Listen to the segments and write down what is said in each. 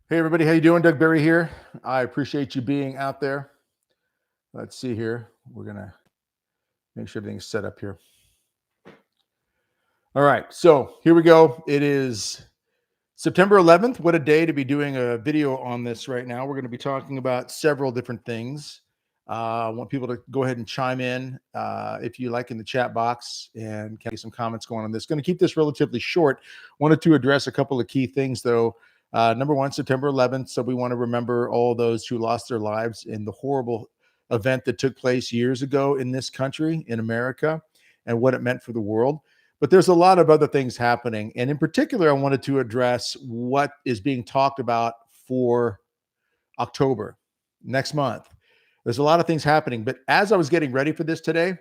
Hey everybody, how you doing? Doug Berry here. I appreciate you being out there. Let's see here. We're gonna make sure everything's set up here. All right, so here we go. It is September 11th. What a day to be doing a video on this right now. We're going to be talking about several different things. I want people to go ahead and chime in if you like in the chat box and get some comments going on this. Going to keep this relatively short. Wanted to address a couple of key things though. Number one, September 11th. So we want to remember all those who lost their lives in the horrible event that took place years ago in this country, in America, and what it meant for the world. But there's a lot of other things happening. And in particular, I wanted to address what is being talked about for October, next month. There's a lot of things happening. But as I was getting ready for this today,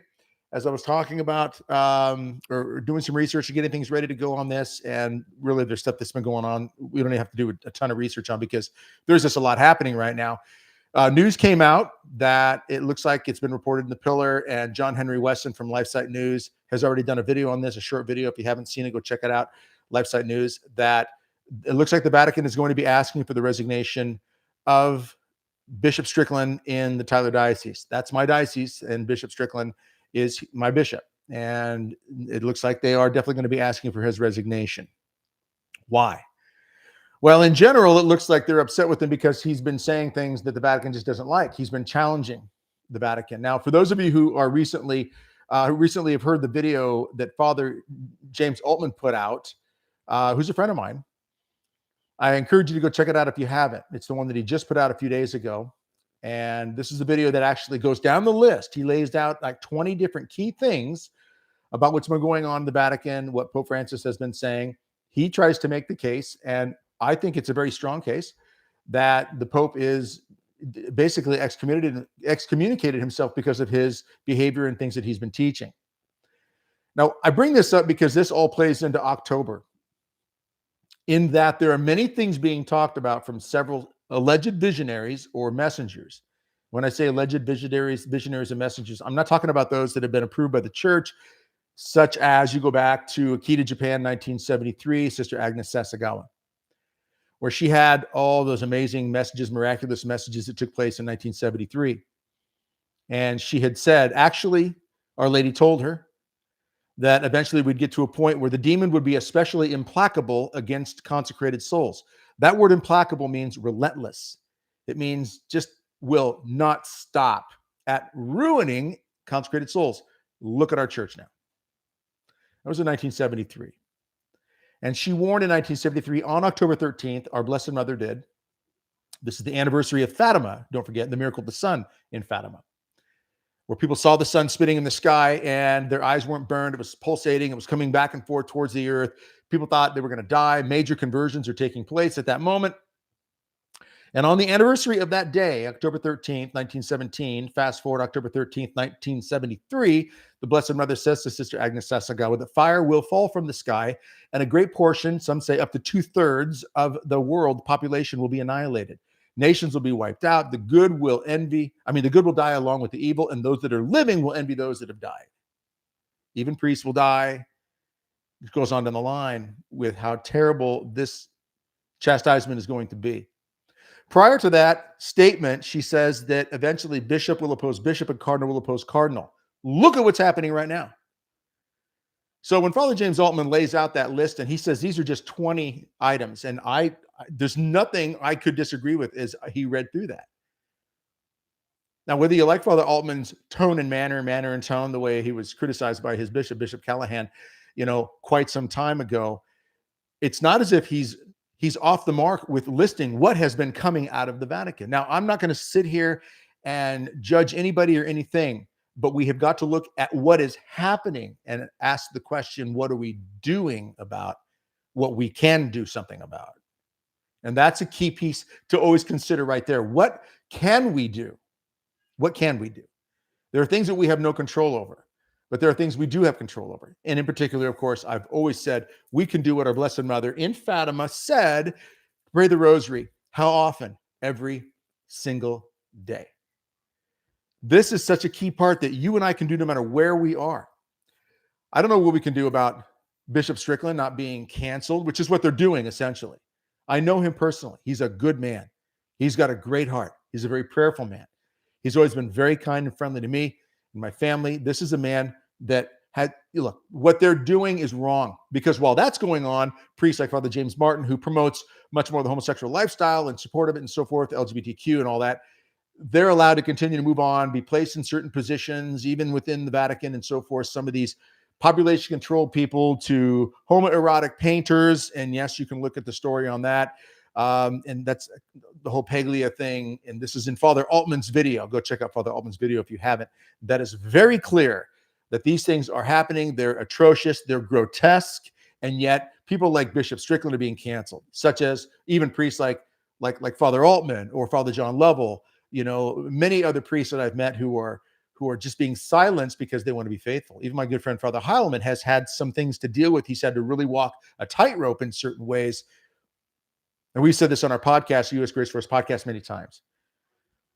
as I was talking about or doing some research and getting things ready to go on this, and really there's stuff that's been going on we don't even have to do a ton of research on because there's just a lot happening right now. News came out that it looks like it's been reported in the Pillar, and John Henry Weston from LifeSite News has already done a video on this, a short video. If you haven't seen it, go check it out. LifeSite News, that it looks like the Vatican is going to be asking for the resignation of Bishop Strickland in the Tyler Diocese. That's my diocese, and Bishop Strickland is my bishop. And it looks like they are definitely going to be asking for his resignation. Why? Well, in general, it looks like they're upset with him because he's been saying things that the Vatican just doesn't like. He's been challenging the Vatican. Now, for those of you who are recently have heard the video that Father James Altman put out, who's a friend of mine, I encourage you to go check it out if you haven't. It's the one that he just put out a few days ago. And this is a video that actually goes down the list. He lays out like 20 different key things about what's been going on in the Vatican, what Pope Francis has been saying. He tries to make the case, and I think it's a very strong case, that the Pope is basically excommunicated himself because of his behavior and things that he's been teaching. Now, I bring this up because this all plays into October, in that there are many things being talked about from several alleged visionaries or messengers. When I say alleged visionaries and messengers, I'm not talking about those that have been approved by the church, such as you go back to Akita, Japan, 1973, Sister Agnes Sasagawa, where she had all those amazing messages, miraculous messages that took place in 1973. And she had said, actually, Our Lady told her that eventually we'd get to a point where the demon would be especially implacable against consecrated souls. That word implacable means relentless. It means just will not stop at ruining consecrated souls. Look at our church now. That was in 1973. And she warned in 1973, on October 13th, our Blessed Mother did. This is the anniversary of Fatima. Don't forget the miracle of the sun in Fatima, where people saw the sun spinning in the sky and their eyes weren't burned. It was pulsating. It was coming back and forth towards the earth. People thought they were going to die. Major conversions are taking place at that moment. And on the anniversary of that day, October 13th, 1917, fast forward October 13th, 1973, the Blessed Mother says to Sister Agnes Sasagawa that fire will fall from the sky and a great portion, some say up to 2/3 of the world population will be annihilated. Nations will be wiped out. The good will die along with the evil, and those that are living will envy those that have died. Even priests will die. It goes on down the line with how terrible this chastisement is going to be. Prior to that statement, she says that eventually bishop will oppose bishop and cardinal will oppose cardinal. Look at what's happening right now. So when Father James Altman lays out that list and he says these are just 20 items, and there's nothing I could disagree with as he read through that. Now, whether you like Father Altman's tone and manner and tone, the way he was criticized by his bishop, Bishop Callahan, quite some time ago, it's not as if he's off the mark with listing what has been coming out of the Vatican. Now, I'm not going to sit here and judge anybody or anything, but we have got to look at what is happening and ask the question, what are we doing about what we can do something about? And that's a key piece to always consider right there. What can we do? What can we do? There are things that we have no control over, but there are things we do have control over. And in particular, of course, I've always said we can do what our Blessed Mother in Fatima said, pray the rosary. How often? Every single day. This is such a key part that you and I can do no matter where we are. I don't know what we can do about Bishop Strickland not being canceled, which is what they're doing essentially. I know him personally. He's a good man. He's got a great heart. He's a very prayerful man. He's always been very kind and friendly to me and my family. This is a man that had, look, what they're doing is wrong, because while that's going on, priests like Father James Martin, who promotes much more the homosexual lifestyle and support of it and so forth, LGBTQ and all that, they're allowed to continue to move on, be placed in certain positions, even within the Vatican and so forth. Some of these population control people to homoerotic painters. And yes, you can look at the story on that. And that's the whole Paglia thing. And this is in Father Altman's video. Go check out Father Altman's video if you haven't. That is very clear that these things are happening. They're atrocious. They're grotesque. And yet people like Bishop Strickland are being canceled, such as even priests like Father Altman or Father John Lovell, many other priests that I've met who are just being silenced because they want to be faithful. Even my good friend Father Heilman has had some things to deal with. He's had to really walk a tightrope in certain ways. And we've said this on our podcast, U.S. Grace First podcast, many times.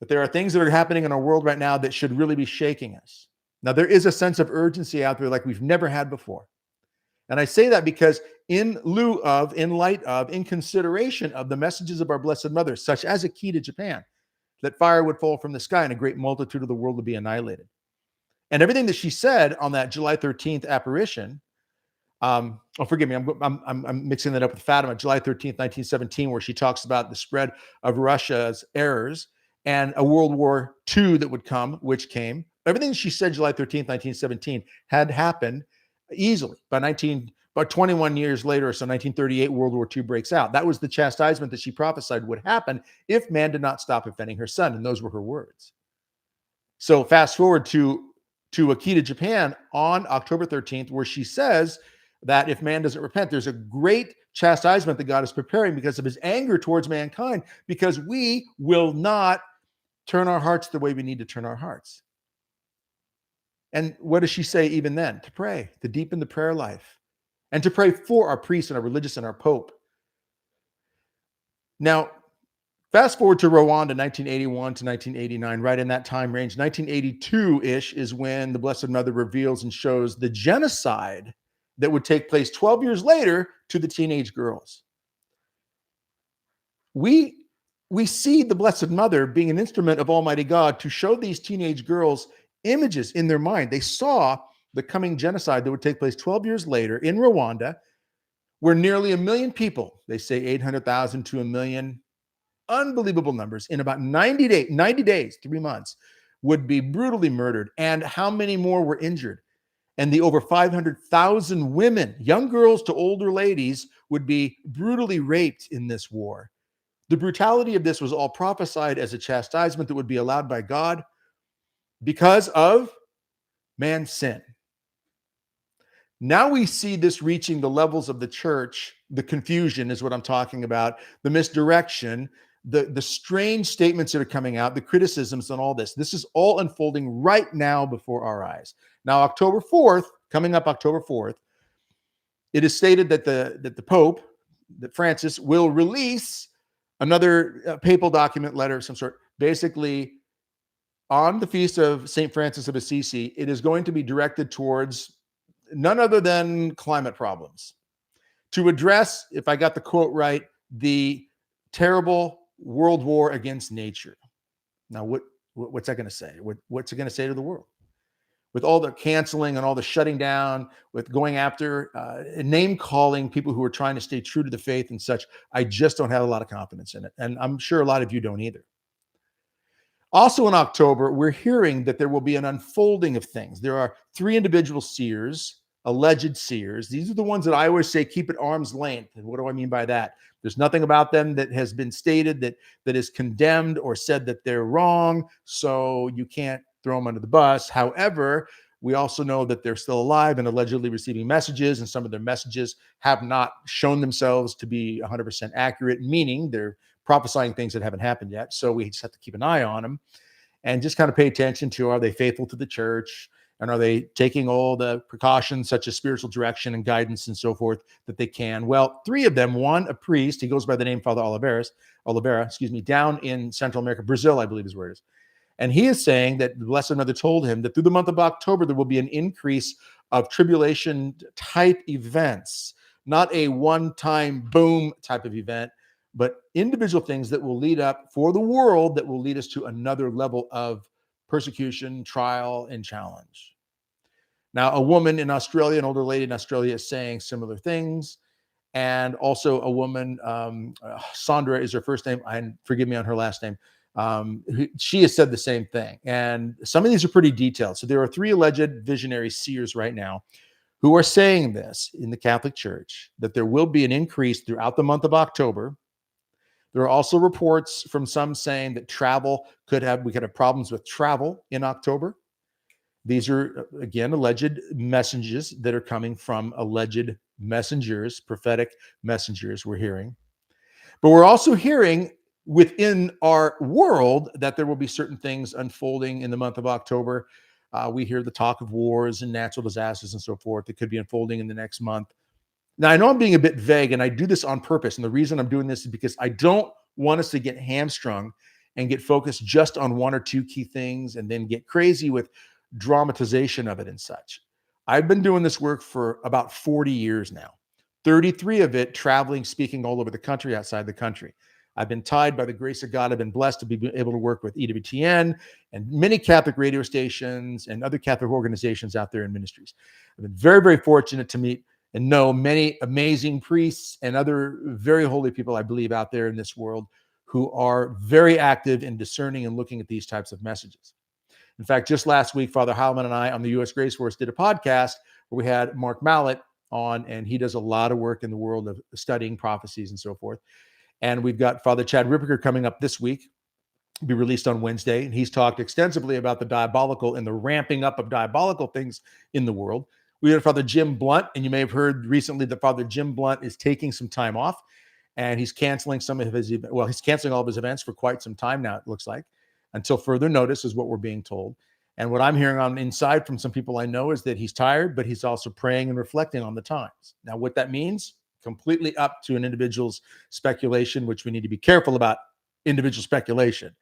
But there are things that are happening in our world right now that should really be shaking us. Now, there is a sense of urgency out there like we've never had before. And I say that because in light of, in consideration of the messages of our Blessed Mother, such as a key to Japan, that fire would fall from the sky and a great multitude of the world would be annihilated. And everything that she said on that July 13th apparition, forgive me, I'm mixing that up with Fatima, July 13th, 1917, where she talks about the spread of Russia's errors and a World War II that would come, which came. Everything she said July 13th, 1917 had happened easily. About 21 years later, so 1938, World War II breaks out. That was the chastisement that she prophesied would happen if man did not stop offending her son. And those were her words. So fast forward to Akita, Japan on October 13th, where she says that if man doesn't repent, there's a great chastisement that God is preparing because of his anger towards mankind, because we will not turn our hearts the way we need to turn our hearts. And what does she say even then? To pray, to deepen the prayer life, and to pray for our priests and our religious and our Pope. Now, fast forward to Rwanda, 1981 to 1989, right in that time range. 1982-ish is when the Blessed Mother reveals and shows the genocide that would take place 12 years later to the teenage girls. We see the Blessed Mother being an instrument of Almighty God to show these teenage girls images in their mind. They saw the coming genocide that would take place 12 years later in Rwanda, where nearly 1 million people, they say 800,000 to 1 million, unbelievable numbers, in about 90 days, 3 months, would be brutally murdered. And how many more were injured? And the over 500,000 women, young girls to older ladies, would be brutally raped in this war. The brutality of this was all prophesied as a chastisement that would be allowed by God because of man's sin. Now we see this reaching the levels of the church. The confusion is what I'm talking about, the misdirection, the strange statements that are coming out, the criticisms and all this. This is all unfolding right now before our eyes. Now, October 4th, coming up October 4th, it is stated that the Pope, that Francis, will release another papal document, letter of some sort, basically on the feast of St. Francis of Assisi. It is going to be directed towards none other than climate problems, to address, if I got the quote right, the terrible world war against nature. Now, what's that going to say? What's it going to say to the world? With all the canceling and all the shutting down, with going after name calling people who are trying to stay true to the faith and such, I just don't have a lot of confidence in it. And I'm sure a lot of you don't either. Also in October, we're hearing that there will be an unfolding of things. There are 3 individual seers, alleged seers. These are the ones that I always say keep at arm's length. And what do I mean by that? There's nothing about them that has been stated that is condemned or said that they're wrong, so you can't throw them under the bus. However, we also know that they're still alive and allegedly receiving messages, and some of their messages have not shown themselves to be 100% accurate, meaning they're prophesying things that haven't happened yet. So we just have to keep an eye on them and just kind of pay attention to, are they faithful to the church? And are they taking all the precautions such as spiritual direction and guidance and so forth that they can? Well, 3 of them, one, a priest, he goes by the name Father Oliveira, down in Central America, Brazil, I believe is where it is. And he is saying that the Blessed Mother told him that through the month of October, there will be an increase of tribulation type events, not a one-time boom type of event, but individual things that will lead up for the world, that will lead us to another level of persecution, trial, and challenge. Now, a woman in Australia, an older lady in Australia, is saying similar things. And also a woman, Sandra is her first name, and forgive me on her last name. She has said the same thing. And some of these are pretty detailed. So there are 3 alleged visionary seers right now who are saying this in the Catholic Church, that there will be an increase throughout the month of October. There are also reports from some saying that we could have problems with travel in October. These are, again, alleged messages that are coming from alleged messengers, prophetic messengers we're hearing. But we're also hearing within our world that there will be certain things unfolding in the month of October. We hear the talk of wars and natural disasters and so forth that could be unfolding in the next month. Now, I know I'm being a bit vague, and I do this on purpose. And the reason I'm doing this is because I don't want us to get hamstrung and get focused just on 1 or 2 key things and then get crazy with dramatization of it and such. I've been doing this work for about 40 years now, 33 of it traveling, speaking all over the country, outside the country. I've been tied by the grace of God. I've been blessed to be able to work with EWTN and many Catholic radio stations and other Catholic organizations out there in ministries. I've been very, very fortunate to meet and know many amazing priests and other very holy people, I believe, out there in this world who are very active in discerning and looking at these types of messages. In fact, just last week, Father Heilman and I on the U.S. Grace Force did a podcast where we had Mark Mallett on, and he does a lot of work in the world of studying prophecies and so forth. And we've got Father Chad Ripperger coming up this week, be released on Wednesday, and he's talked extensively about the diabolical and the ramping up of diabolical things in the world. We had Father Jim Blunt, and you may have heard recently that Father Jim Blunt is taking some time off, and he's canceling he's canceling all of his events for quite some time now, it looks like, until further notice is what we're being told. And what I'm hearing on inside from some people I know is that he's tired, but he's also praying and reflecting on the times. Now, what that means, completely up to an individual's speculation, which we need to be careful about individual speculation,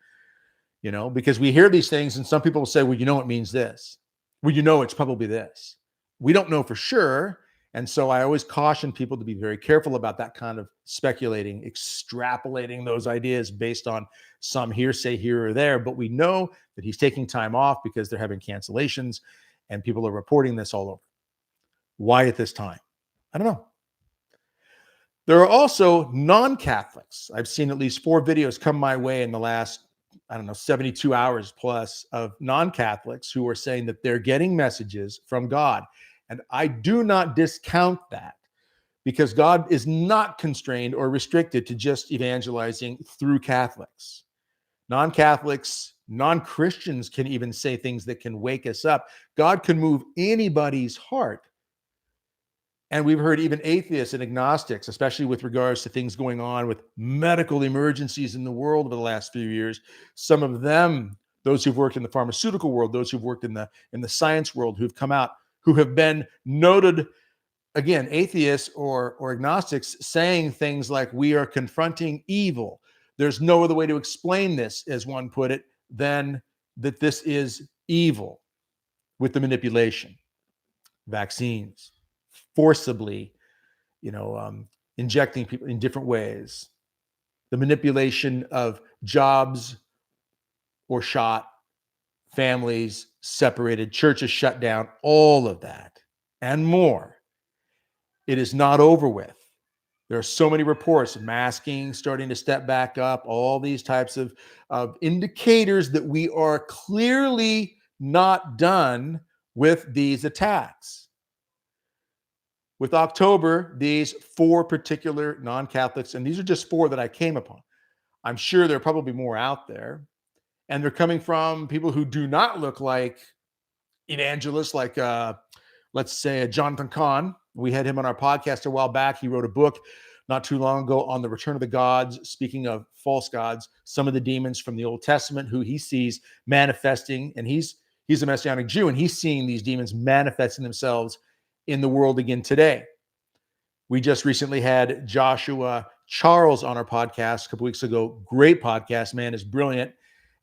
because we hear these things and some people will say, well, it means this. Well, it's probably this. We don't know for sure. And so I always caution people to be very careful about that kind of speculating, extrapolating those ideas based on some hearsay here or there. But we know that he's taking time off because they're having cancellations and people are reporting this all over. Why at this time? I don't know. There are also non-Catholics. I've seen at least 4 videos come my way in the last, 72 hours plus of non-Catholics who are saying that they're getting messages from God. And I do not discount that, because God is not constrained or restricted to just evangelizing through Catholics. Non-Catholics, non-Christians can even say things that can wake us up. God can move anybody's heart. And we've heard even atheists and agnostics, especially with regards to things going on with medical emergencies in the world over the last few years. Some of them, those who've worked in the pharmaceutical world, those who've worked in the science world, who've come out, who have been noted, again, atheists or agnostics, saying things like, we are confronting evil. There's no other way to explain this, as one put it, than that this is evil, with the manipulation, vaccines, forcibly, injecting people in different ways, the manipulation of jobs or shot, families separated, churches shut down, all of that and more. It is not over with. There are so many reports of masking starting to step back up, all these types of indicators that we are clearly not done with these attacks. With October, these 4 particular non-Catholics, and these are just 4 that I came upon. I'm sure there are probably more out there. And they're coming from people who do not look like evangelists, like, let's say, Jonathan Cahn. We had him on our podcast a while back. He wrote a book not too long ago on the return of the gods, speaking of false gods, some of the demons from the Old Testament who he sees manifesting. And he's a Messianic Jew, and he's seeing these demons manifesting themselves in the world again today. We just recently had Joshua Charles on our podcast a couple weeks ago. Great podcast, man, is brilliant.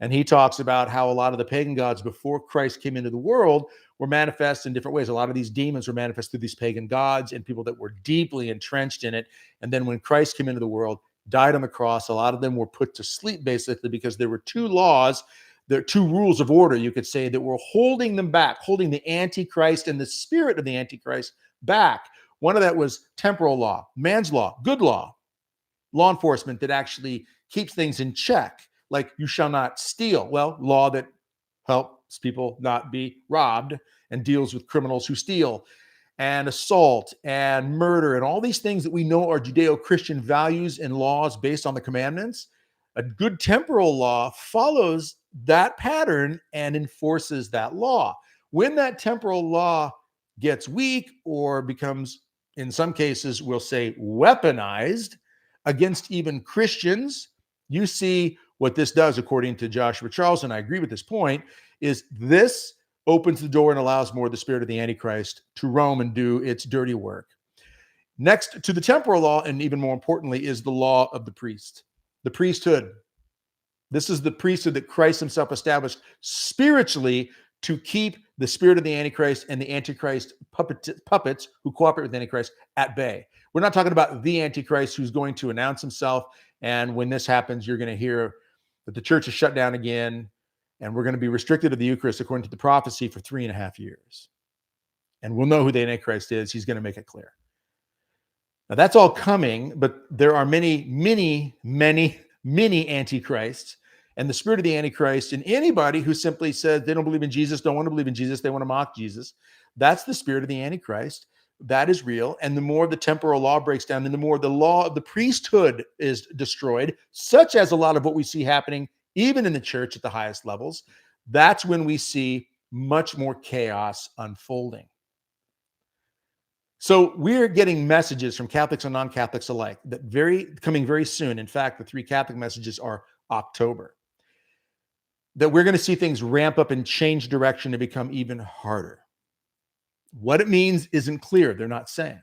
And he talks about how a lot of the pagan gods before Christ came into the world were manifest in different ways. A lot of these demons were manifest through these pagan gods and people that were deeply entrenched in it. And then when Christ came into the world, died on the cross. A lot of them were put to sleep, basically, because there were two laws, there are two rules of order, you could say, that were holding them back, holding the Antichrist and the spirit of the Antichrist back. One of that was temporal law, man's law, good law enforcement that actually keeps things in check, like you shall not steal. Well, law that helps people not be robbed and deals with criminals who steal, and assault and murder and all these things that we know are Judeo-Christian values and laws based on the commandments. A good temporal law follows that pattern and enforces that law. When that temporal law gets weak or becomes, in some cases, we'll say weaponized against even Christians, you see what this does, according to Joshua Charles, and I agree with this point, is this opens the door and allows more of the spirit of the Antichrist to roam and do its dirty work. Next to the temporal law, and even more importantly, is the law of the priest, the priesthood. This is the priesthood that Christ himself established spiritually to keep the spirit of the Antichrist and the Antichrist puppets who cooperate with the Antichrist at bay. We're not talking about the Antichrist who's going to announce himself, and when this happens, you're going to hear that the church is shut down again, and we're going to be restricted to the Eucharist according to the prophecy for 3.5 years. And we'll know who the Antichrist is. He's going to make it clear. Now, that's all coming, but there are many Antichrists. And the spirit of the Antichrist, and anybody who simply says they don't believe in Jesus, don't want to believe in Jesus, they want to mock Jesus, that's the spirit of the Antichrist. That is real. And the more the temporal law breaks down, and the more the law of the priesthood is destroyed, such as a lot of what we see happening even in the church at the highest levels, that's when we see much more chaos unfolding. So we're getting messages from Catholics and non-Catholics alike that coming very soon. In fact, the 3 Catholic messages are October, that we're going to see things ramp up and change direction and become even harder. What it means isn't clear. They're not saying.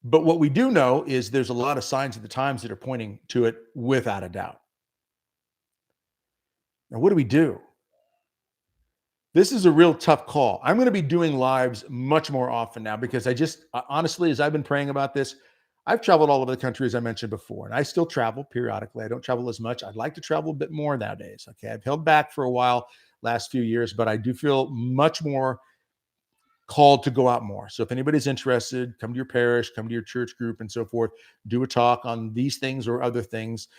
But what we do know is there's a lot of signs of the times that are pointing to it without a doubt. Now, what do we do? This is a real tough call. I'm going to be doing lives much more often now because honestly, as I've been praying about this, I've traveled all over the country, as I mentioned before, and I still travel periodically. I don't travel as much. I'd like to travel a bit more nowadays. Okay. I've held back for a while last few years, but I do feel much more called to go out more. So if anybody's interested, come to your parish, come to your church group and so forth, do a talk on these things or other things,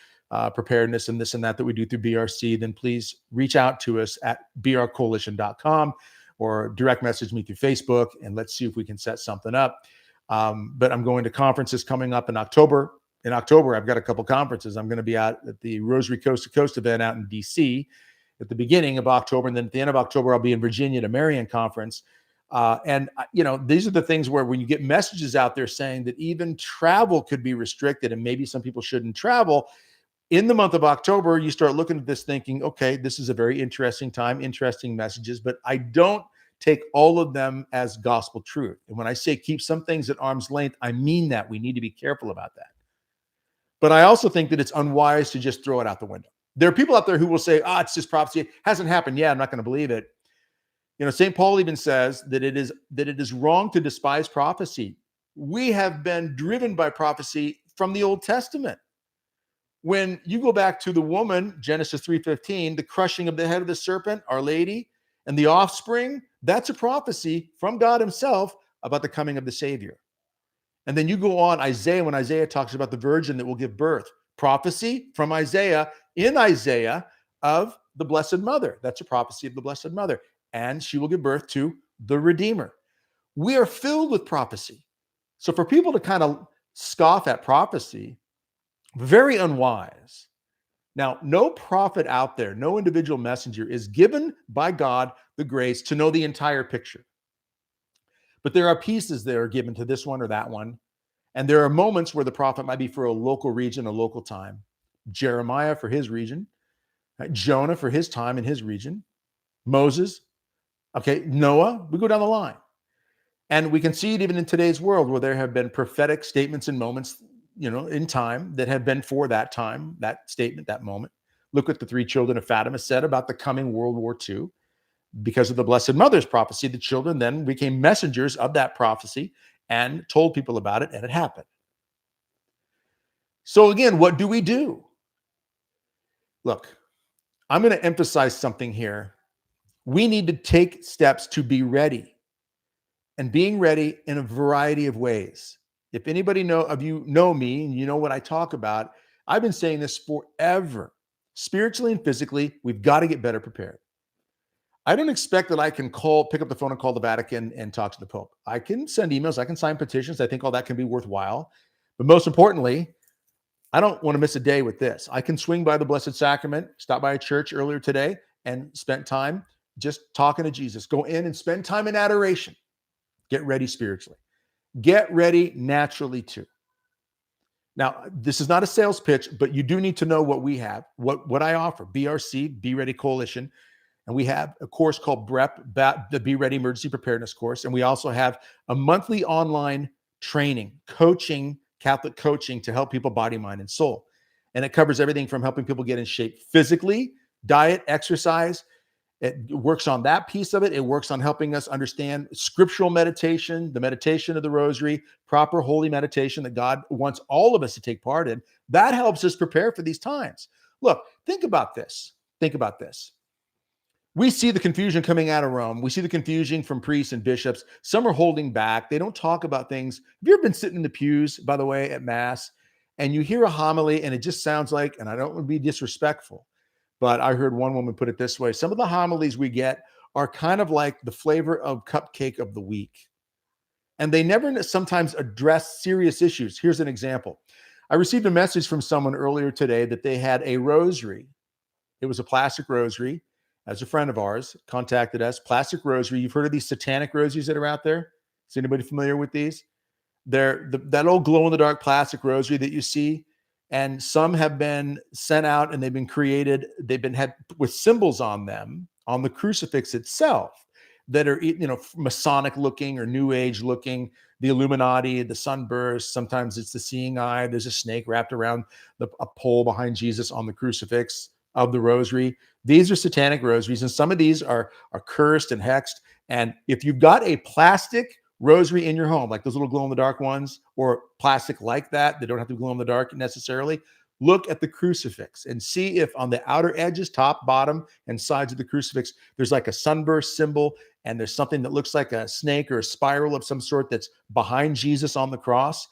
preparedness and this and that we do through BRC, then please reach out to us at brcoalition.com or direct message me through Facebook, and let's see if we can set something up. But I'm going to conferences coming up in October. In October, I've got a couple conferences. I'm going to be out at the Rosary Coast to Coast event out in DC at the beginning of October. And then at the end of October, I'll be in Virginia at a Marian conference. These are the things where when you get messages out there saying that even travel could be restricted and maybe some people shouldn't travel, in the month of October, you start looking at this thinking, okay, this is a very interesting time, interesting messages, but I don't take all of them as gospel truth. And when I say keep some things at arm's length, I mean that. We need to be careful about that. But I also think that it's unwise to just throw it out the window. There are people out there who will say, it's just prophecy. It hasn't happened. Yeah, I'm not going to believe it. St. Paul even says that it is wrong to despise prophecy. We have been driven by prophecy from the Old Testament. When you go back to the woman, Genesis 3:15, the crushing of the head of the serpent, Our Lady, and the offspring, that's a prophecy from God himself about the coming of the Savior. And then you go on Isaiah, when Isaiah talks about the virgin that will give birth, prophecy from Isaiah of the Blessed Mother. That's a prophecy of the Blessed Mother. And she will give birth to the Redeemer. We are filled with prophecy. So for people to kind of scoff at prophecy, very unwise. Now, no prophet out there, no individual messenger is given by God the grace to know the entire picture. But there are pieces that are given to this one or that one. And there are moments where the prophet might be for a local region, a local time. Jeremiah for his region, Jonah for his time in his region, Moses, Noah, we go down the line. And we can see it even in today's world where there have been prophetic statements and moments, in time that have been for that time, that statement, that moment. Look what the 3 children of Fatima said about the coming World War II. Because of the Blessed Mother's prophecy, the children then became messengers of that prophecy and told people about it, and it happened. So again, what do we do? Look, I'm going to emphasize something here. We need to take steps to be ready, and being ready in a variety of ways. If anybody know me and you know what I talk about, I've been saying this forever. Spiritually and physically, we've got to get better prepared. I don't expect that I can pick up the phone and call the Vatican and talk to the Pope. I can send emails, I can sign petitions. I think all that can be worthwhile. But most importantly, I don't want to miss a day with this. I can swing by the Blessed Sacrament, stop by a church earlier today and spent time just talking to Jesus. Go in and spend time in adoration. Get ready spiritually. Get ready naturally too. Now, this is not a sales pitch, but you do need to know what we have, what I offer. BRC, Be Ready Coalition. And we have a course called BREP, the Be Ready Emergency Preparedness course. And we also have a monthly online training, coaching, Catholic coaching to help people body, mind, and soul. And it covers everything from helping people get in shape physically, diet, exercise. It works on that piece of it. It works on helping us understand scriptural meditation, the meditation of the rosary, proper holy meditation that God wants all of us to take part in. That helps us prepare for these times. Look, think about this. Think about this. We see the confusion coming out of Rome. We see the confusion from priests and bishops. Some are holding back. They don't talk about things. Have you ever been sitting in the pews, by the way, at Mass, and you hear a homily and it just sounds like, and I don't want to be disrespectful, but I heard one woman put it this way: some of the homilies we get are kind of like the flavor of cupcake of the week. And they never sometimes address serious issues. Here's an example. I received a message from someone earlier today that they had a rosary. It was a plastic rosary. As a friend of ours contacted us, plastic rosary. You've heard of these satanic rosaries that are out there? Is anybody familiar with these? They're that old glow-in-the-dark plastic rosary that you see. And some have been sent out and they've been created. They've been had with symbols on them, on the crucifix itself, that are, Masonic looking or New Age looking. The Illuminati, the sunburst. Sometimes it's the seeing eye. There's a snake wrapped around a pole behind Jesus on the crucifix of the rosary. These are satanic rosaries, and some of these are cursed and hexed. And if you've got a plastic rosary in your home, like those little glow-in-the-dark ones, or plastic like that, they don't have to glow in the dark necessarily, look at the crucifix and see if on the outer edges, top, bottom, and sides of the crucifix, there's like a sunburst symbol, and there's something that looks like a snake or a spiral of some sort that's behind Jesus on the cross.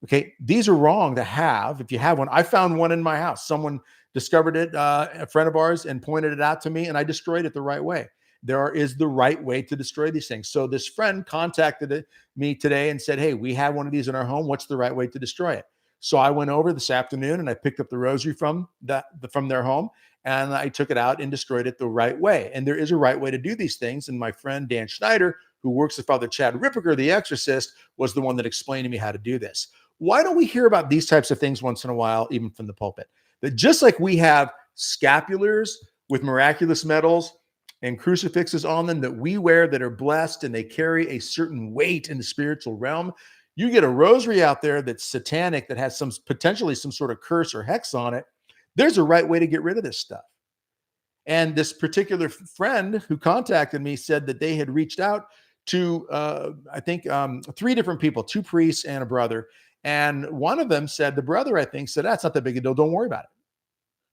Okay, these are wrong to have if you have one. I found one in my house. Someone discovered it, a friend of ours, and pointed it out to me, and I destroyed it the right way. There is the right way to destroy these things. So this friend contacted me today and said, hey, we have one of these in our home. What's the right way to destroy it? So I went over this afternoon and I picked up the rosary from their home, and I took it out and destroyed it the right way. And there is a right way to do these things. And my friend Dan Schneider, who works with Father Chad Ripperger, the exorcist, was the one that explained to me how to do this. Why don't we hear about these types of things once in a while, even from the pulpit? That just like we have scapulars with miraculous medals and crucifixes on them that we wear that are blessed and they carry a certain weight in the spiritual realm, you get a rosary out there that's satanic, that has potentially some sort of curse or hex on it. There's a right way to get rid of this stuff. And this particular friend who contacted me said that they had reached out to, I think, 3 different people, 2 priests and a brother. And one of them said, the brother, I think, said, that's not that big a deal. Don't worry about it.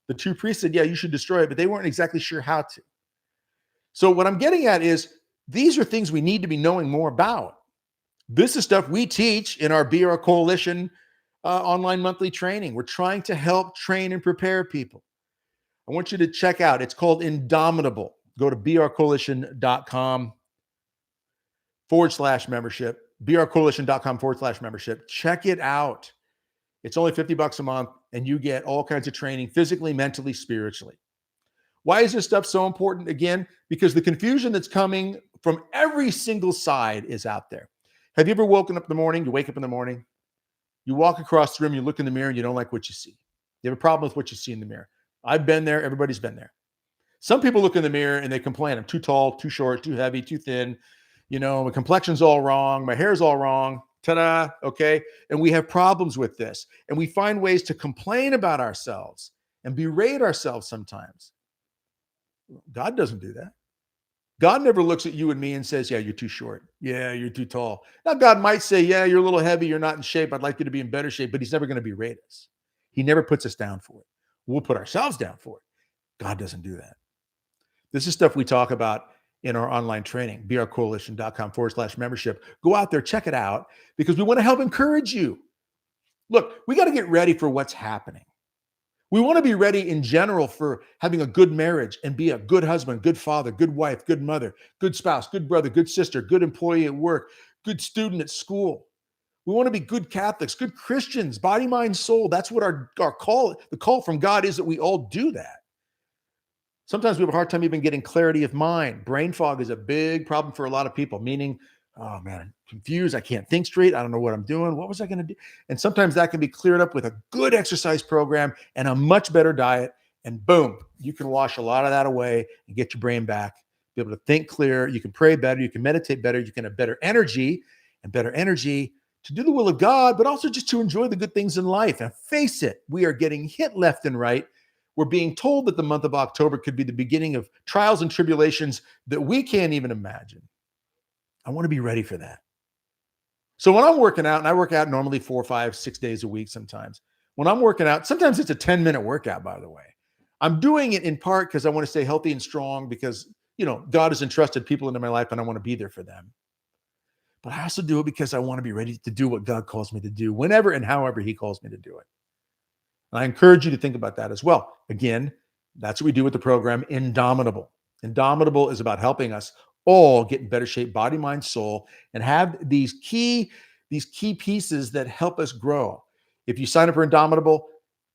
The 2 priests said, yeah, you should destroy it, but they weren't exactly sure how to. So what I'm getting at is these are things we need to be knowing more about. This is stuff we teach in our BR Coalition online monthly training. We're trying to help train and prepare people. I want you to check out, it's called Indomitable. Go to brcoalition.com/membership, brcoalition.com/membership. Check it out. It's only $50 a month, and you get all kinds of training physically, mentally, spiritually. Why is this stuff so important? Again, because the confusion that's coming from every single side is out there. Have you ever woken up in the morning? You wake up in the morning, you walk across the room, you look in the mirror, and you don't like what you see. You have a problem with what you see in the mirror. I've been there. Everybody's been there. Some people look in the mirror and they complain, I'm too tall, too short, too heavy, too thin. My complexion's all wrong. My hair's all wrong. Ta-da. Okay. And we have problems with this. And we find ways to complain about ourselves and berate ourselves sometimes. God doesn't do that. God never looks at you and me and says, yeah, you're too short. Yeah, you're too tall. Now, God might say, yeah, you're a little heavy. You're not in shape. I'd like you to be in better shape, but he's never going to berate us. He never puts us down for it. We'll put ourselves down for it. God doesn't do that. This is stuff we talk about in our online training, brcoalition.com/membership. Go out there, check it out, because we want to help encourage you. Look, we got to get ready for what's happening. We want to be ready in general for having a good marriage and be a good husband, good father, good wife, good mother, good spouse, good brother, good sister, good employee at work, good student at school. We want to be good Catholics, good Christians, body, mind, soul. That's what our call, the call from God is, that we all do that. Sometimes we have a hard time even getting clarity of mind. Brain fog is a big problem for a lot of people, meaning, oh man, I'm confused. I can't think straight. I don't know what I'm doing. What was I going to do? And sometimes that can be cleared up with a good exercise program and a much better diet. And boom, you can wash a lot of that away and get your brain back, be able to think clear. You can pray better. You can meditate better. You can have better energy to do the will of God, but also just to enjoy the good things in life. And face it, we are getting hit left and right. We're being told that the month of October could be the beginning of trials and tribulations that we can't even imagine. I want to be ready for that. So when I'm working out, and I work out normally 4, 5, 6 days a week sometimes. When I'm working out, sometimes it's a 10-minute workout, by the way. I'm doing it in part because I want to stay healthy and strong, because, God has entrusted people into my life and I want to be there for them. But I also do it because I want to be ready to do what God calls me to do, whenever and however he calls me to do it. And I encourage you to think about that as well. Again, that's what we do with the program Indomitable. Indomitable is about helping us all get in better shape, body, mind, soul, and have these key pieces that help us grow. If you sign up for Indomitable,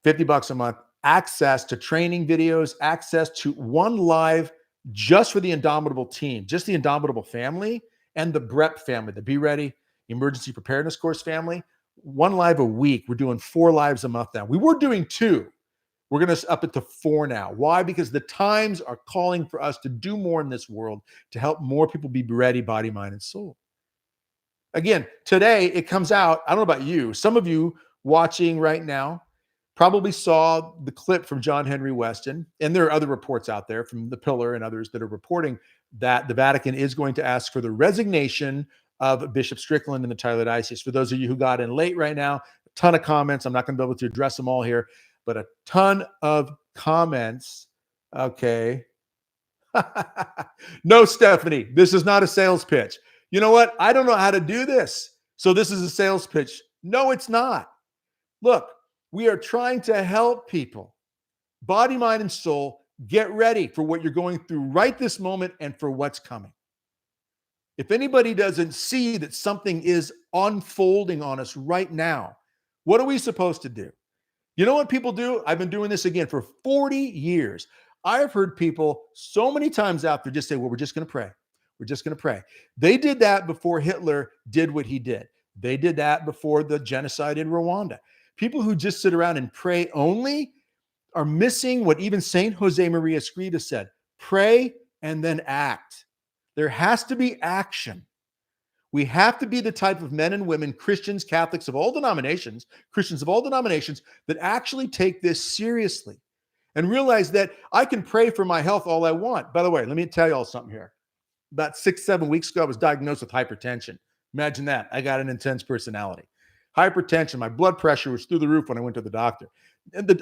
$50 a month, access to training videos, access to one live just for the Indomitable team, just the Indomitable family, and the BREP family, the Be Ready Emergency Preparedness Course family. One live a week. We're doing 4 lives a month now. We were doing 2. We're going to up it to 4 now. Why? Because the times are calling for us to do more in this world to help more people be ready, body, mind, and soul. Again, today it comes out. I don't know about you. Some of you watching right now probably saw the clip from John Henry Weston, and there are other reports out there from The Pillar and others that are reporting that the Vatican is going to ask for the resignation of Bishop Strickland in the Tyler Diocese. For those of you who got in late right now, a ton of comments. I'm not going to be able to address them all here, but a ton of comments. Okay. No, Stephanie, this is not a sales pitch. You know what? I don't know how to do this, so this is a sales pitch. No, it's not. Look, we are trying to help people, body, mind, and soul, get ready for what you're going through right this moment and for what's coming. If anybody doesn't see that something is unfolding on us right now, what are we supposed to do? You know what people do? I've been doing this again for 40 years. I've heard people so many times out there just say, well, we're just going to pray. We're just going to pray. They did that before Hitler did what he did. They did that before the genocide in Rwanda. People who just sit around and pray only are missing what even Saint Jose Maria Escrivá said: pray and then act. There has to be action. We have to be the type of men and women, Christians, Catholics of all denominations, Christians of all denominations, that actually take this seriously and realize that I can pray for my health all I want. By the way, let me tell you all something here. About 6, 7 weeks ago, I was diagnosed with hypertension. Imagine that. I got an intense personality. Hypertension, my blood pressure was through the roof when I went to the doctor.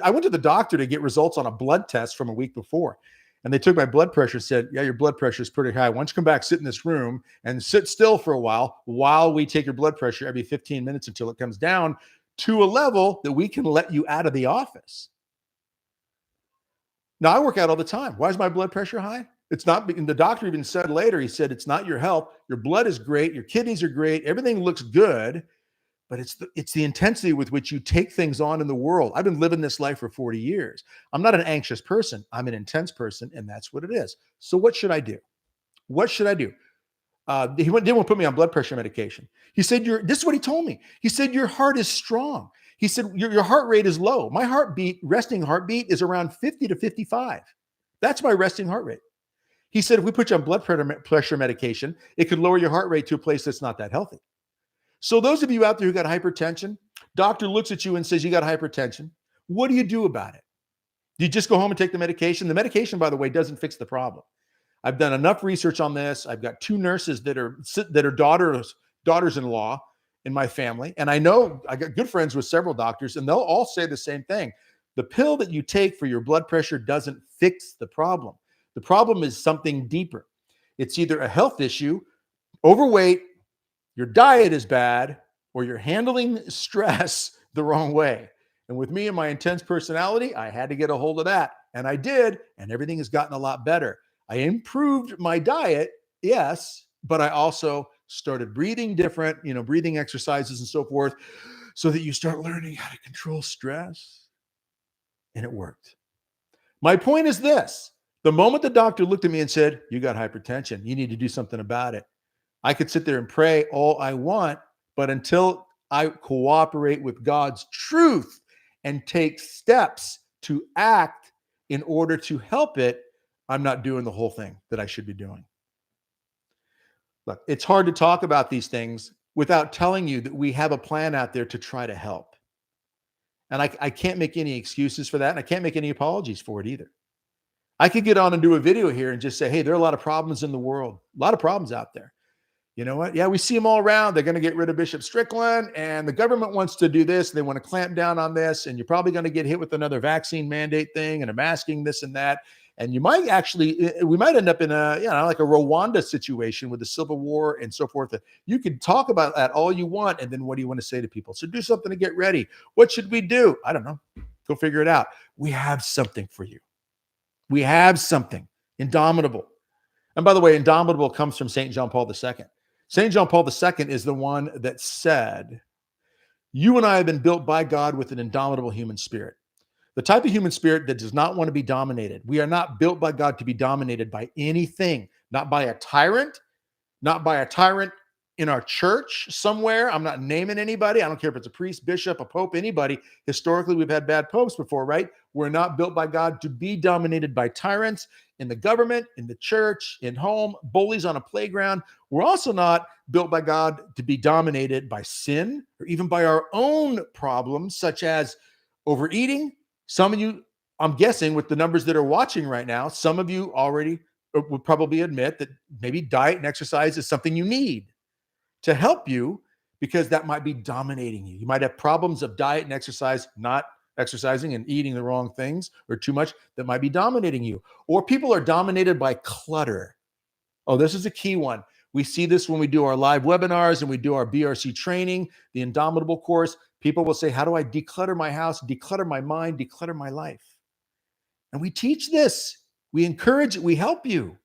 I went to the doctor to get results on a blood test from a week before. And they took my blood pressure and said, yeah, your blood pressure is pretty high. Why don't you come back, sit in this room and sit still for a while we take your blood pressure every 15 minutes until it comes down to a level that we can let you out of the office. Now, I work out all the time. Why is my blood pressure high? It's not, and the doctor even said later, he said, it's not your health. Your blood is great. Your kidneys are great. Everything looks good. But it's the intensity with which you take things on in the world. I've been living this life for 40 years. I'm not an anxious person. I'm an intense person, and that's what it is. So what should I do? What should I do? He didn't want to put me on blood pressure medication. He said, this is what he told me. He said, your heart is strong. He said, your heart rate is low. My resting heartbeat is around 50 to 55. That's my resting heart rate. He said, if we put you on blood pressure medication, it could lower your heart rate to a place that's not that healthy. So those of you out there who got hypertension, doctor looks at you and says, you got hypertension. What do you do about it? Do you just go home and take the medication? The medication, by the way, doesn't fix the problem. I've done enough research on this. I've got two nurses that are daughters-in-law in my family. And I know I got good friends with several doctors, and they'll all say the same thing. The pill that you take for your blood pressure doesn't fix the problem. The problem is something deeper. It's either a health issue, overweight, your diet is bad, or you're handling stress the wrong way. And with me and my intense personality, I had to get a hold of that. And I did, and everything has gotten a lot better. I improved my diet, yes, but I also started breathing different, breathing exercises and so forth, so that you start learning how to control stress. And it worked. My point is this. The moment the doctor looked at me and said, "You got hypertension, you need to do something about it," I could sit there and pray all I want, but until I cooperate with God's truth and take steps to act in order to help it, I'm not doing the whole thing that I should be doing. Look, it's hard to talk about these things without telling you that we have a plan out there to try to help. And I can't make any excuses for that. And I can't make any apologies for it either. I could get on and do a video here and just say, hey, there are a lot of problems in the world, a lot of problems out there. You know what? Yeah, we see them all around. They're going to get rid of Bishop Strickland, and the government wants to do this. They want to clamp down on this, and you're probably going to get hit with another vaccine mandate thing and a masking this and that. And we might end up in like a Rwanda situation with the civil war and so forth. You can talk about that all you want, and then what do you want to say to people? So do something to get ready. What should we do? I don't know. Go figure it out. We have something for you. We have something indomitable. And by the way, indomitable comes from St. John Paul II. St. John Paul II is the one that said, you and I have been built by God with an indomitable human spirit. The type of human spirit that does not want to be dominated. We are not built by God to be dominated by anything, not by a tyrant in our church somewhere. I'm not naming anybody. I don't care if it's a priest, bishop, a pope, anybody. Historically, we've had bad popes before, right? We're not built by God to be dominated by tyrants in the government, in the church, in home, bullies on a playground. We're also not built by God to be dominated by sin or even by our own problems, such as overeating. Some of you, I'm guessing with the numbers that are watching right now, some of you already would probably admit that maybe diet and exercise is something you need to help you, because that might be dominating you. You might have problems of diet and exercise, not exercising and eating the wrong things or too much, that might be dominating you. Or people are dominated by clutter. Oh, this is a key one. We see this when we do our live webinars and we do our BRC training, the Indomitable course. People will say, how do I declutter my house, declutter my mind, declutter my life? And we teach this. We encourage it. We help you.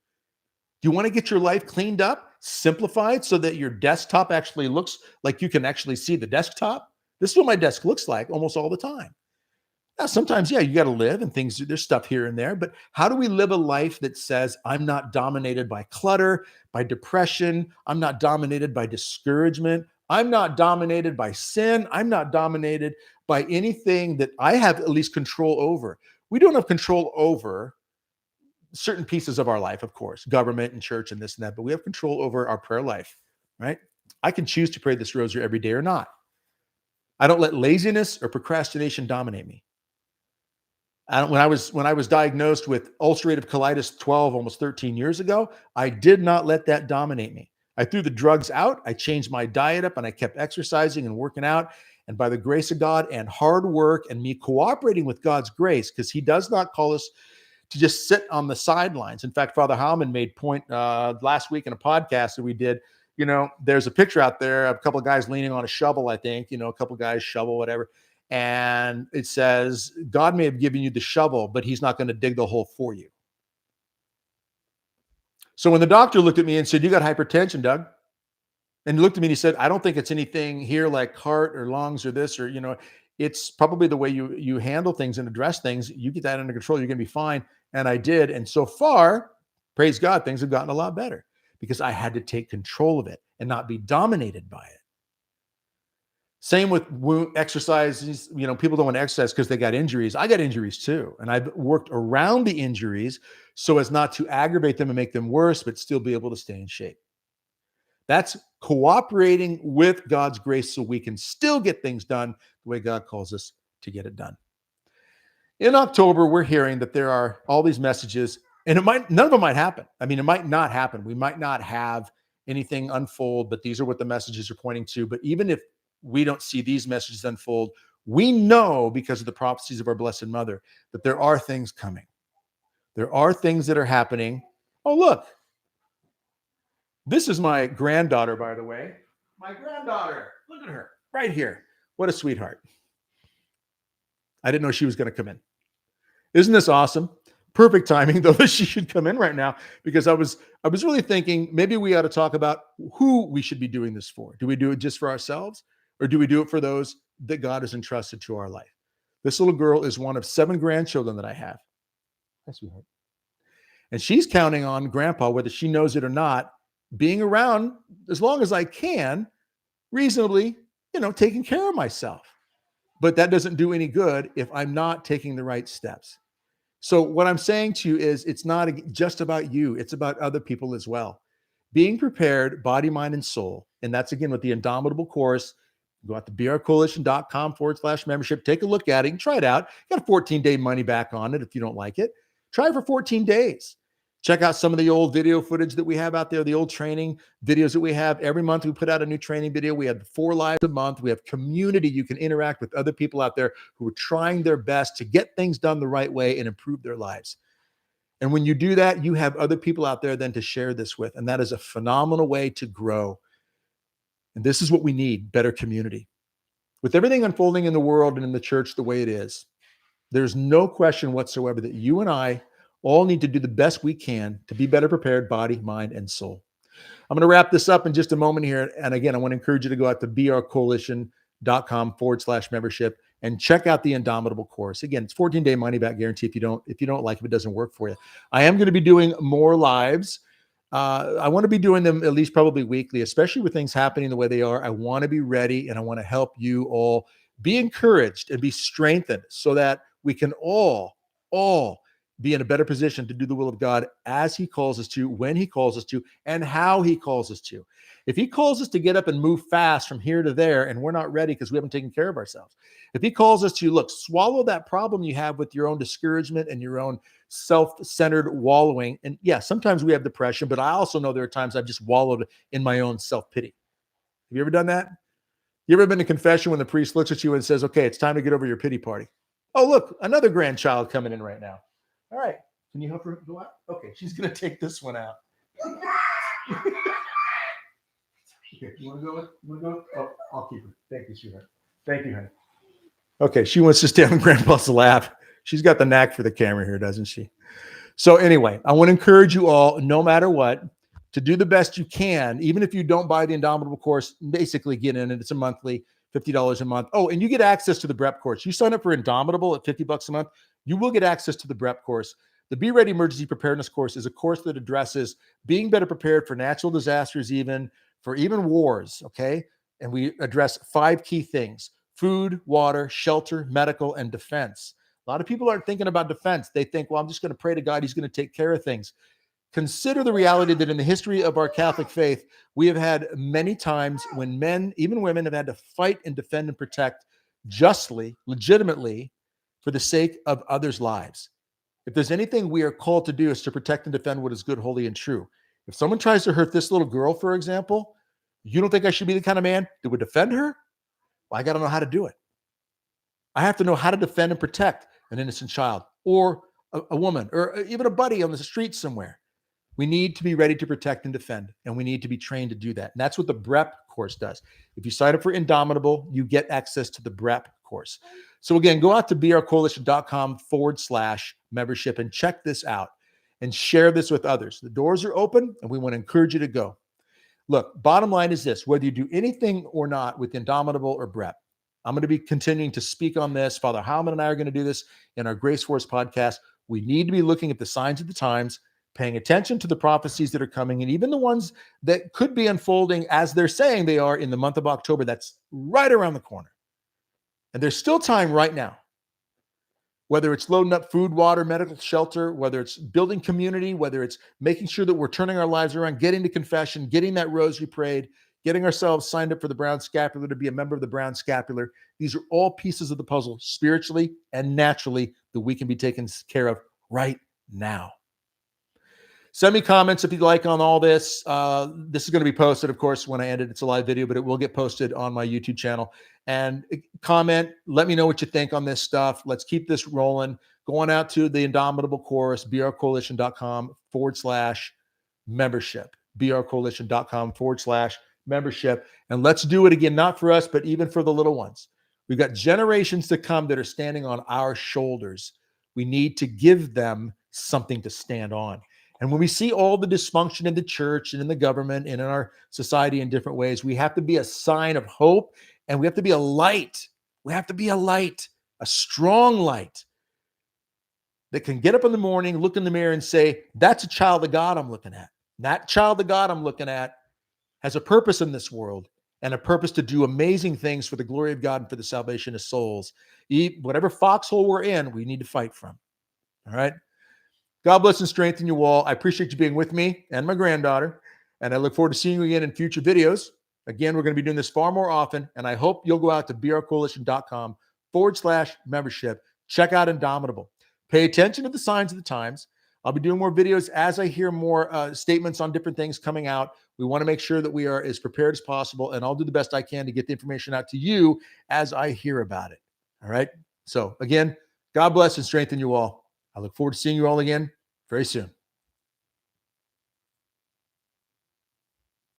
Do you want to get your life cleaned up, simplified, so that your desktop actually looks like you can actually see the desktop? This is what my desk looks like almost all the time. Now, sometimes, yeah, you got to live and things, there's stuff here and there, but how do we live a life that says, I'm not dominated by clutter, by depression, I'm not dominated by discouragement, I'm not dominated by sin, I'm not dominated by anything that I have at least control over. We don't have control over certain pieces of our life, of course, government and church and this and that, but we have control over our prayer life, right? I can choose to pray this rosary every day or not. I don't let laziness or procrastination dominate me. When I was diagnosed with ulcerative colitis 12, almost 13 years ago, I did not let that dominate me. I threw the drugs out. I changed my diet up and I kept exercising and working out. And by the grace of God and hard work and me cooperating with God's grace, because he does not call us to just sit on the sidelines. In fact, Father Howman made point last week in a podcast that we did. There's a picture out there of a couple of guys leaning on a shovel, I think, a couple of guys shovel, whatever. And it says, God may have given you the shovel, but he's not going to dig the hole for you. So when the doctor looked at me and said, you got hypertension, Doug, and he looked at me and he said, I don't think it's anything here like heart or lungs or this, or, it's probably the way you handle things and address things. You get that under control, you're going to be fine. And I did. And so far, praise God, things have gotten a lot better because I had to take control of it and not be dominated by it. Same with exercises. People don't want to exercise because they got injuries. I got injuries too. And I've worked around the injuries so as not to aggravate them and make them worse, but still be able to stay in shape. That's cooperating with God's grace so we can still get things done the way God calls us to get it done. In October, we're hearing that there are all these messages And none of them might happen. I mean, it might not happen. We might not have anything unfold, but these are what the messages are pointing to. But even if we don't see these messages unfold, we know because of the prophecies of our Blessed Mother that there are things coming. There are things that are happening. Oh, look, this is my granddaughter, by the way. My granddaughter. Look at her right here. What a sweetheart. I didn't know she was going to come in. Isn't this awesome? Perfect timing, though, that she should come in right now, because I was really thinking maybe we ought to talk about who we should be doing this for. Do we do it just for ourselves, or do we do it for those that God has entrusted to our life? This little girl is one of 7 grandchildren that I have. Hi, sweetheart. And she's counting on Grandpa, whether she knows it or not, being around as long as I can, reasonably, taking care of myself. But that doesn't do any good if I'm not taking the right steps. So what I'm saying to you is it's not just about you. It's about other people as well. Being prepared, body, mind, and soul. And that's, again, with the Indomitable course. Go out to brcoalition.com/membership. Take a look at it and try it out. You got a 14-day money back on it if you don't like it. Try it for 14 days. Check out some of the old video footage that we have out there, the old training videos that we have. Every month we put out a new training video. We have 4 lives a month. We have community. You can interact with other people out there who are trying their best to get things done the right way and improve their lives. And when you do that, you have other people out there then to share this with. And that is a phenomenal way to grow. And this is what we need, better community. With everything unfolding in the world and in the church the way it is, there's no question whatsoever that you and I all need to do the best we can to be better prepared, body, mind, and soul. I'm going to wrap this up in just a moment here. And again, I want to encourage you to go out to brcoalition.com/membership and check out the Indomitable course. Again, it's 14-day money back guarantee if you don't like it, if it doesn't work for you. I am going to be doing more lives. I want to be doing them at least probably weekly, especially with things happening the way they are. I want to be ready, and I want to help you all be encouraged and be strengthened so that we can all be in a better position to do the will of God as he calls us to, when he calls us to, and how he calls us to. If he calls us to get up and move fast from here to there, and we're not ready because we haven't taken care of ourselves. If he calls us to, look, swallow that problem you have with your own discouragement and your own self-centered wallowing. And yeah, sometimes we have depression, but I also know there are times I've just wallowed in my own self-pity. Have you ever done that? You ever been to confession when the priest looks at you and says, okay, it's time to get over your pity party? Oh, look, another grandchild coming in right now. All right. Can you help her go out? Okay, she's going to take this one out. Here, you want to go? Oh, I'll keep her. Thank you, sweetheart. Thank you, honey. Okay, she wants to stay on Grandpa's lap. She's got the knack for the camera here, doesn't she? So anyway, I want to encourage you all, no matter what, to do the best you can. Even if you don't buy the Indomitable course, basically get in it. It's a monthly, $50 a month. Oh, and you get access to the BREP course. You sign up for Indomitable at $50 a month, you will get access to the BREP course. The Be Ready Emergency Preparedness course is a course that addresses being better prepared for natural disasters, even wars, okay? And we address 5 key things: food, water, shelter, medical, and defense. A lot of people aren't thinking about defense. They think, well, I'm just going to pray to God. He's going to take care of things. Consider the reality that in the history of our Catholic faith, we have had many times when men, even women, have had to fight and defend and protect justly, legitimately, for the sake of others' lives. If there's anything we are called to do, is to protect and defend what is good, holy, and true. If someone tries to hurt this little girl, for example, you don't think I should be the kind of man that would defend her? Well, I got to know how to do it. I have to know how to defend and protect an innocent child or a woman or even a buddy on the street somewhere. We need to be ready to protect and defend, and we need to be trained to do that. And that's what the BREP course does. If you sign up for Indomitable, you get access to the BREP course. So again, go out to brcoalition.com/membership and check this out and share this with others. The doors are open, and we want to encourage you to go. Look, bottom line is this: whether you do anything or not with Indomitable or BREP, I'm going to be continuing to speak on this. Father Howman and I are going to do this in our Grace Force podcast. We need to be looking at the signs of the times, paying attention to the prophecies that are coming, and even the ones that could be unfolding as they're saying they are in the month of October. That's right around the corner. And there's still time right now, whether it's loading up food, water, medical, shelter, whether it's building community, whether it's making sure that we're turning our lives around, getting to confession, getting that rosary prayed, getting ourselves signed up for the Brown Scapular to be a member of the Brown Scapular. These are all pieces of the puzzle, spiritually and naturally, that we can be taken care of right now. Send me comments if you'd like on all this. This is going to be posted, of course, when I end it. It's a live video, but it will get posted on my YouTube channel. And comment, let me know what you think on this stuff. Let's keep this rolling. Going out to the Indomitable Chorus, brcoalition.com/membership, brcoalition.com/membership. And let's do it again, not for us, but even for the little ones. We've got generations to come that are standing on our shoulders. We need to give them something to stand on. And when we see all the dysfunction in the church and in the government and in our society in different ways, we have to be a sign of hope, and we have to be a light. We have to be a light, a strong light that can get up in the morning, look in the mirror and say, that's a child of God I'm looking at. That child of God I'm looking at has a purpose in this world and a purpose to do amazing things for the glory of God and for the salvation of souls. Whatever foxhole we're in, we need to fight from. All right? God bless and strengthen you all. I appreciate you being with me and my granddaughter, and I look forward to seeing you again in future videos. Again, we're going to be doing this far more often, and I hope you'll go out to brcoalition.com/membership. Check out Indomitable. Pay attention to the signs of the times. I'll be doing more videos as I hear more statements on different things coming out. We want to make sure that we are as prepared as possible, and I'll do the best I can to get the information out to you as I hear about it. All right? So again, God bless and strengthen you all. I look forward to seeing you all again very soon.